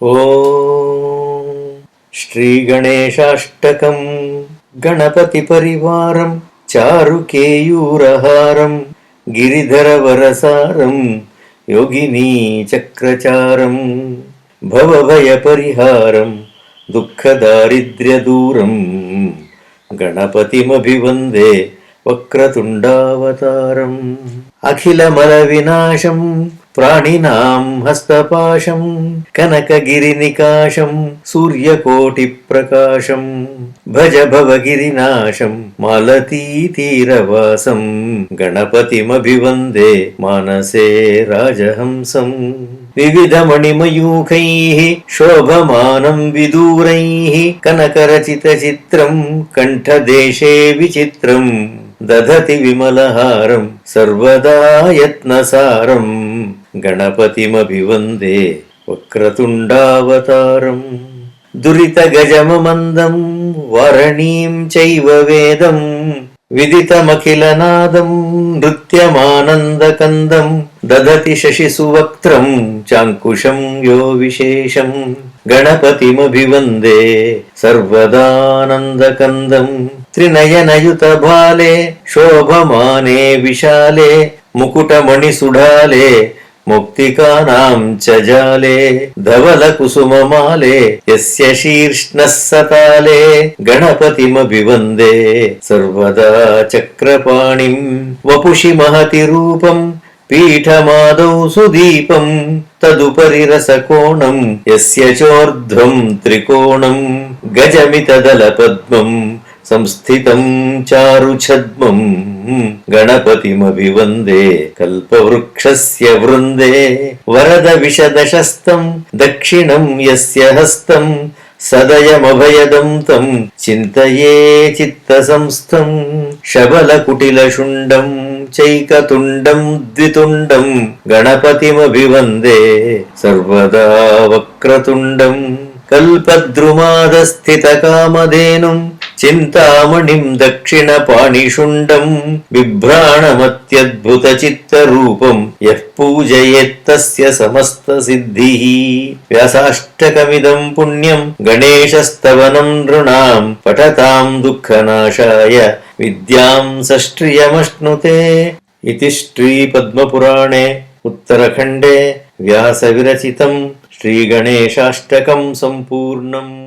ಓಂ ಶ್ರೀ ಗಣೇಶಾಷ್ಟಕಂ ಗಣಪತಿ ಪರಿವಾರಂ ಚಾರು ಕೇಯೂರಹಾರಂ ಗಿರಿಧರ ವರಸಾರಂ ಯೋಗಿನೀ ಚಕ್ರಚಾರಂ ಭವಭಯ ಪರಿಹಾರಂ ದುಃಖ ದಾರಿದ್ರ್ಯ ದೂರಂ ಗಣಪತಿಮಭಿವಂದೇ ವಕ್ರತುಂಡಾವತಾರಂ ಅಖಿಲ ಮಲ ವಿನಾಶಂ ಪ್ರಾಣಿನಾಂ ಹಸ್ತಪಾಶಂ ಕನಕಗಿರಿನಿಕಾಶಂ ಸೂರ್ಯಕೋಟಿ ಪ್ರಕಾಶಂ ಭಜ ಭವಗಿರಿನಾಶಂ ಮಾಲತೀತೀರವಾಸಂ ಗಣಪತಿಮಭಿವಂದೇ ಮಾನಸೇ ರಾಜಹಂಸಂ ವಿವಿಧ ಮಣಿಮಯೂಖೈಃ ಶೋಭಮಾನಂ ವಿದೂರೈಃ ಕನಕರಚಿತ ಚಿತ್ರಂ ಕಂಠದೇಶೇ ವಿಚಿತ್ರಂ ದಧತಿ ವಿಮಲಹಾರಂ ಸರ್ವದಾ ಯತ್ನಸಾರಂ ಗಣಪತಿಮಭಿವಂದೇ ವಕ್ರತುಂಡಾವತಾರಂ ದುರಿತ ಗಜಮಮಂದಂ ವಾರಣೀಂ ಚೈವ ವೇದಂ ವಿದಿತಮಖಿಲನಾದಂ ನೃತ್ಯಮಾನಂದಕಂದಂ ದದತಿ ಶಶಿಸುವಕ್ತ್ರಂ ಚಾಂಕುಶಂ ಯೋ ವಿಶೇಷಂ ಗಣಪತಿಮಭಿವಂದೇ ಸರ್ವದಾನಂದಕಂದಂ ತ್ರಿನಯನಯುತ ಬಾಲೆ ಶೋಭಮಾನೆ ವಿಶಾಲೆ ಮುಕುಟಮಣಿಸುಢಾಲೆ ಮುಕ್ತಿಕಾನಾಂ ಚ ಜಾಲೆ ಧವಲ ಕುಸುಮಮಾಲೆ ಯಸ್ಯ ಶೀರ್ಷ್ಣಃ ಸತಾಲೆ ಗಣಪತಿಮಭಿವಂದೇ ಸರ್ವದಾ ಚಕ್ರಪಾಣಿಂ ವಪುಷಿ ಮಹತಿ ರೂಪಂ ಪೀಠಮಾದೌ ಸುದೀಪಂ ತದುಪರಿ ರಸಕೋಣಂ ಯಸ್ಯ ಚೋರ್ಧ್ವಂ ತ್ರಿಕೋಣಂ ಗಜಮಿತದಲ ಪದ್ಮಂ ಸಂಸ್ಥಿತಂ ಚಾರು ಛದ್ಮಂ ಗಣಪತಿಮಭಿವಂದೇ ಕಲ್ಪವೃಕ್ಷಸ್ಯ ವೃಂದೇ ವರದ ವಿಶದಶಸ್ತಂ ದಕ್ಷಿಣಂ ಯಸ್ಯ ಹಸ್ತಂ ಸದಯಮಭಯದಂ ತಂ ಚಿಂತಯೇ ಚಿತ್ತಸಂಸ್ಥಂ ಶಬಲಕುಟಿಲಶುಂಡಂ ಚೈಕತುಂಡಂ ದ್ವಿತುಂಡಂ ಗಣಪತಿಮಭಿವಂದೇ ಸರ್ವದಾ ವಕ್ರತುಂಡಂ ಕಲ್ಪದ್ರುಮಾದಸ್ಥಿತಕಾಮಧೇನುಂ ಚಿಂತಾಮಣಿಂ ದಕ್ಷಿಣ ಪಾಣಿಶುಂಡಂ ಬಿಭ್ರಾಣಮತ್ಯದ್ಭುತ ಚಿತ್ತರೂಪಂ ಯಃ ಪೂಜಯೇತ್ತಸ್ಯ ಸಮಸ್ತ ಸಿದ್ಧಿಃ ವ್ಯಾಸಾಷ್ಟಕಮಿದಂ ಪುಣ್ಯಂ ಗಣೇಶಸ್ತವನಂ ನೃಣಾಂ ಪಠತಾಂ ದುಃಖನಾಶಾಯ ವಿದ್ಯಾಂ ಸಷ್ಟ್ರಿಯಮಶ್ನುತೆ ಇತಿ ಶ್ರೀ ಪದ್ಮಪುರಾಣೇ ಉತ್ತರಖಂಡೇ ವ್ಯಾಸವಿರಚಿತಂ ಶ್ರೀ ಗಣೇಶಾಷ್ಟಕಂ ಸಂಪೂರ್ಣಂ.